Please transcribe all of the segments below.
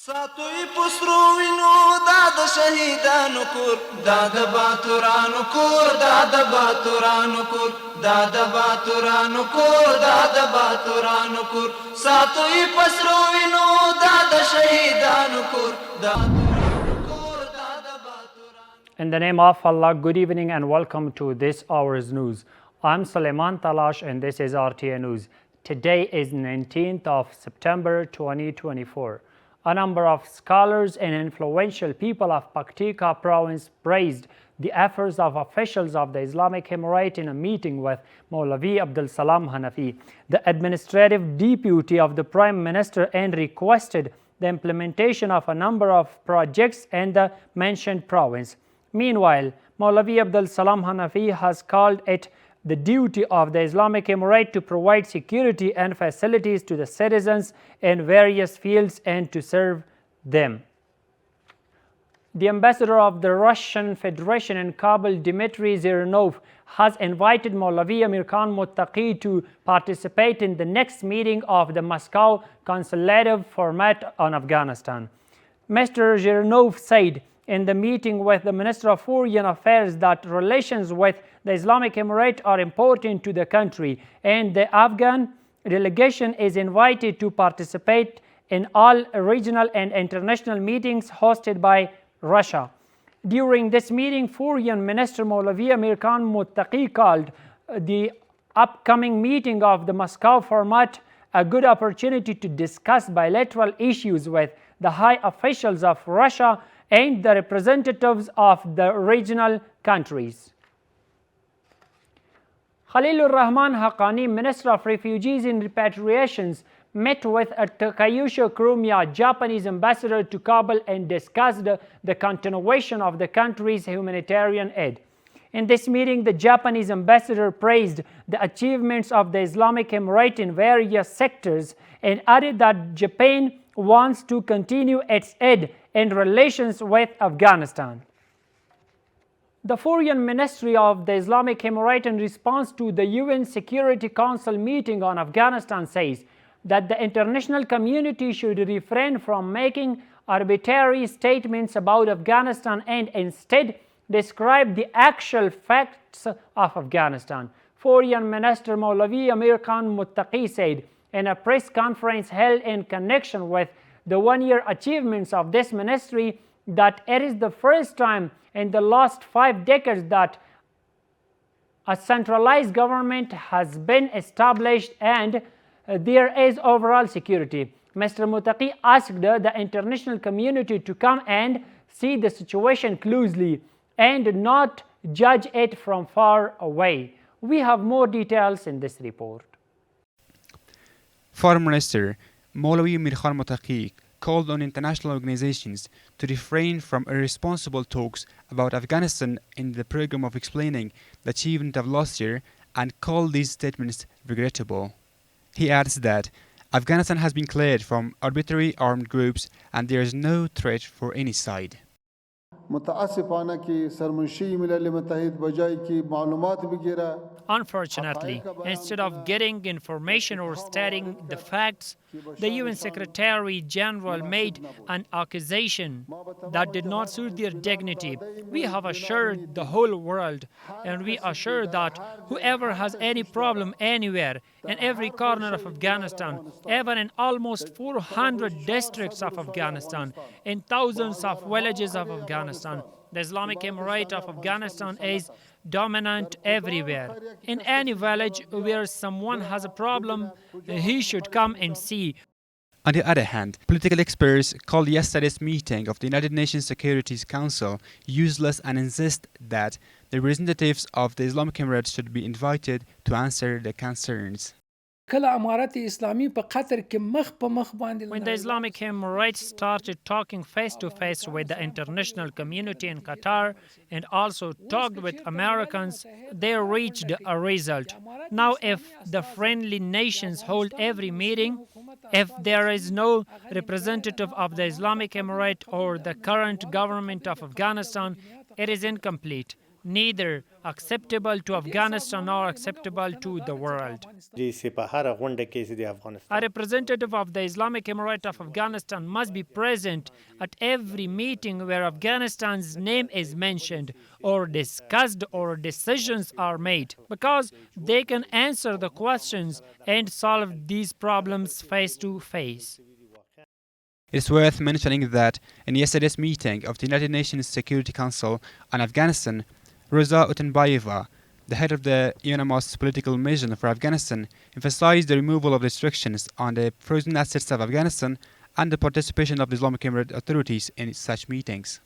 ساتوی پسرو وینو داد شهیدانو کور داد باتورانو کور داد باتورانو کور داد باتورانو کور داد باتورانو کور ساتوی پسرو وینو داد شهیدانو کور داد کور داد باتورانو. In the name of Allah, good evening and welcome to this hour's news. I'm Suleiman Talash and this is RTA News. Today is 19th of September 2024. A number of scholars and influential people of Paktika province praised the efforts of officials of the Islamic Emirate in a meeting with Maulavi Abdul Salam Hanafi, the administrative deputy of the Prime Minister, and requested the implementation of a number of projects in the mentioned province. Meanwhile, Maulavi Abdul Salam Hanafi has called it the duty of the Islamic Emirate to provide security and facilities to the citizens in various fields and to serve them. The ambassador of the Russian Federation in Kabul, Dmitry Zhirnov, has invited Maulavi Amir Khan Muttaqi to participate in the next meeting of the Moscow Consultative Format on Afghanistan. Mr. Zhirnov said in the meeting with the Minister of Foreign Affairs that relations with the Islamic Emirate are important to the country, and the Afghan delegation is invited to participate in all regional and international meetings hosted by Russia. During this meeting, Foreign Minister Maulavi Amir Khan Muttaqi called the upcoming meeting of the Moscow format a good opportunity to discuss bilateral issues with the high officials of Russia and the representatives of the regional countries. Khalilur Rahman Haqqani, Minister of Refugees and Repatriations, met with Takayushi Kurumiya, Japanese ambassador to Kabul, and discussed the continuation of the country's humanitarian aid. In this meeting, the Japanese ambassador praised the achievements of the Islamic Emirate in various sectors and added that Japan wants to continue its aid in relations with Afghanistan. The Foreign Ministry of the Islamic Emirate, in response to the UN Security Council meeting on Afghanistan, says that the international community should refrain from making arbitrary statements about Afghanistan and instead describe the actual facts of Afghanistan. Foreign Minister Maulavi Amir Khan Muttaqi said in a press conference held in connection with the one-year achievements of this ministry that it is the first time in the last 5 decades that a centralized government has been established and there is overall security. Mr. Muttaqi asked the international community to come and see the situation closely and not judge it from far away. We have more details in this report. Foreign Minister Maulavi Amir Khan Muttaqi called on international organizations to refrain from irresponsible talks about Afghanistan in the program of explaining the achievement of last year and called these statements regrettable. He adds that Afghanistan has been cleared from arbitrary armed groups and there is no threat for any side. Unfortunately, instead of getting information or stating the facts, the UN Secretary General made an accusation that did not suit their dignity. We have assured the whole world, and we assure that whoever has any problem anywhere, in every corner of Afghanistan, even in almost 400 districts of Afghanistan, in thousands of villages of Afghanistan, the Islamic Emirate of Afghanistan is dominant everywhere. In any village where someone has a problem, he should come and see. On the other hand, political experts called yesterday's meeting of the United Nations Security Council useless and insist that the representatives of the Islamic Emirate should be invited to answer the concerns. When the Islamic Emirate started talking face-to-face with the international community in Qatar and also talked with Americans, they reached a result. Now, if the friendly nations hold every meeting, if there is no representative of the Islamic Emirate or the current government of Afghanistan, it is incomplete. neither acceptable to Afghanistan nor acceptable to the world. A representative of the Islamic Emirate of Afghanistan must be present at every meeting where Afghanistan's name is mentioned or discussed or decisions are made, because they can answer the questions and solve these problems face to face. It's worth mentioning that in yesterday's meeting of the United Nations Security Council on Afghanistan, Rosa Utenbayeva, the head of the unanimous political mission for Afghanistan, emphasized the removal of restrictions on the frozen assets of Afghanistan and the participation of the Islamic Emirate authorities in such meetings.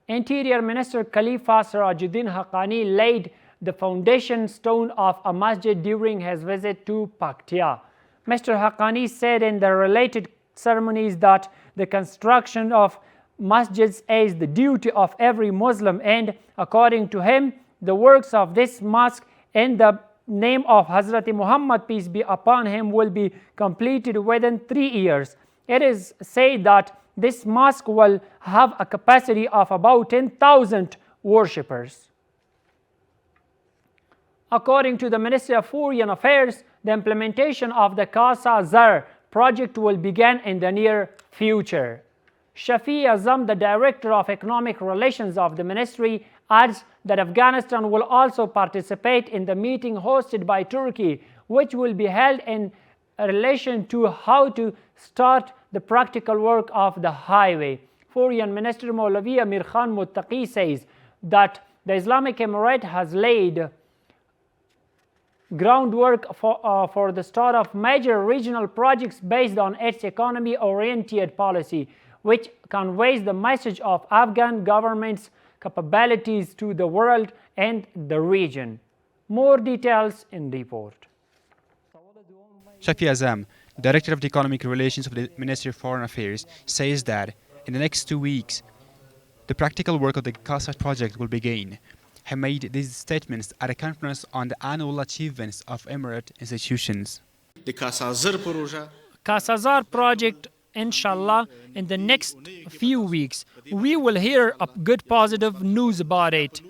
Interior Minister Khalifa Sirajuddin Haqqani laid the foundation stone of a masjid during his visit to Paktia. Mr. Haqqani said in the related ceremonies that the construction of masjids is the duty of every Muslim, and according to him, the works of this mosque in the name of Hazrat Muhammad, peace be upon him, will be completed within 3 years. It is said that this mosque will have a capacity of about 10,000 worshippers. According to the Ministry of Foreign Affairs, the implementation of the Casa Zar project will begin in the near future. Shafi Azam, the Director of Economic Relations of the Ministry, adds that Afghanistan will also participate in the meeting hosted by Turkey, which will be held in relation to how to start the practical work of the highway. Foreign Minister Maulavi Amir Khan Muttaqi says that the Islamic Emirate has laid groundwork for the start of major regional projects based on its economy-oriented policy, which conveys the message of Afghan government's capabilities to the world and the region. More details in report. Shafi Azam, Director of the Economic Relations of the Ministry of Foreign Affairs, says that in the next 2 weeks, the practical work of the Casa project will begin. He made these statements at a conference on the annual achievements of Emirate institutions. The Casa Zar project, inshallah, in the next few weeks, we will hear a good positive news about it.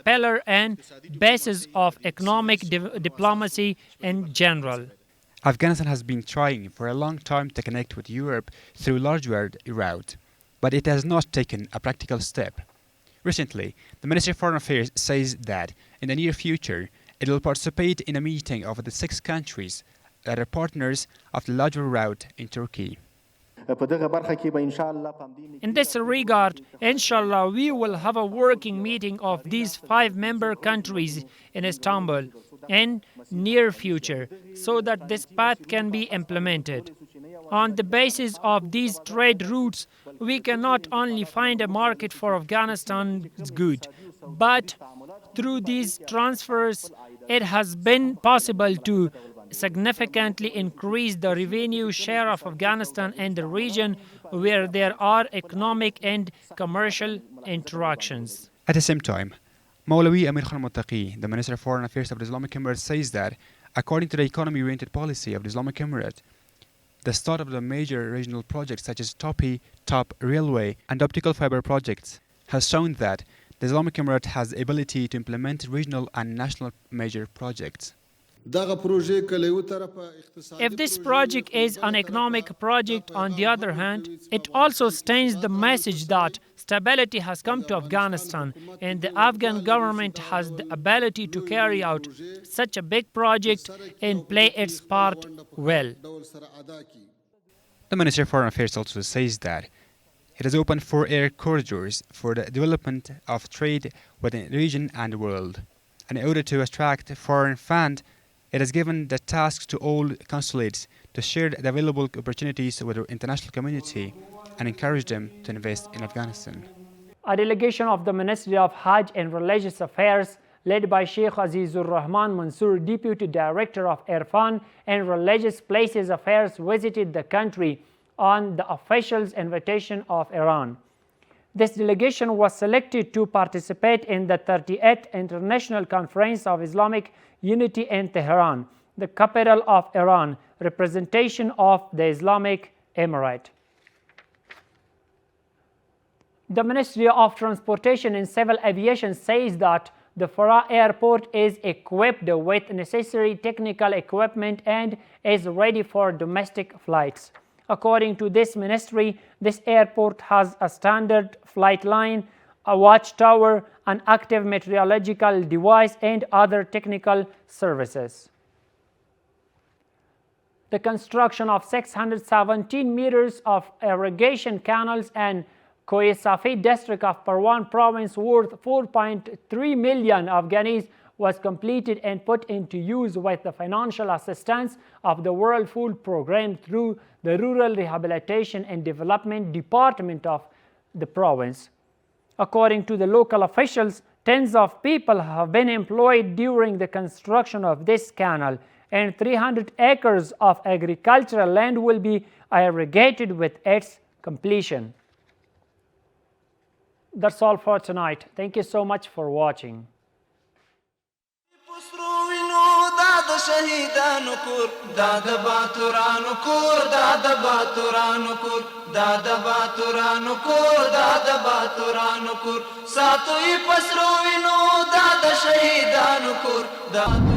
Pillar and basis of economic diplomacy in general. Afghanistan has been trying for a long time to connect with Europe through large route, but it has not taken a practical step. Recently, the Ministry of Foreign Affairs says that in the near future, it will participate in a meeting of the 6 countries that are partners of the larger route in Turkey. In this regard, inshallah, we will have a working meeting of these 5 member countries in Istanbul in near future, so that this path can be implemented. On the basis of these trade routes, we can not only find a market for Afghanistan's goods, but through these transfers, it has been possible to significantly increase the revenue share of Afghanistan and the region where there are economic and commercial interactions. At the same time, Maulawi Amir Khan Muttaqi, the Minister of Foreign Affairs of the Islamic Emirate, says that according to the economy-oriented policy of the Islamic Emirate, the start of the major regional projects such as Top Railway and optical fiber projects has shown that the Islamic Emirate has the ability to implement regional and national major projects. If this project is an economic project, on the other hand, it also sends the message that stability has come to Afghanistan and the Afghan government has the ability to carry out such a big project and play its part well. The Ministry of Foreign Affairs also says that it has opened 4 air corridors for the development of trade within the region and the world. And in order to attract foreign funds, it has given the task to all consulates to share the available opportunities with the international community and encourage them to invest in Afghanistan. A delegation of the Ministry of Hajj and Religious Affairs, led by Sheikh Azizur Rahman Mansoor, Deputy Director of Irfan and Religious Places Affairs, visited the country on the official's invitation of Iran. This delegation was selected to participate in the 38th International Conference of Islamic Unity in Tehran, the capital of Iran, representation of the Islamic Emirate. The Ministry of Transportation and Civil Aviation says that the Farah airport is equipped with necessary technical equipment and is ready for domestic flights. According to this ministry, this airport has a standard flight line, a watchtower, an active meteorological device, and other technical services. The construction of 617 meters of irrigation canals and Koisafi district of Parwan province worth 4.3 million Afghanis was completed and put into use with the financial assistance of the World Food Programme through the Rural Rehabilitation and Development Department of the province. According to the local officials, tens of people have been employed during the construction of this canal, and 300 acres of agricultural land will be irrigated with its completion. That's all for tonight. Thank you so much for watching. Sato i pasro vino da shahidan kur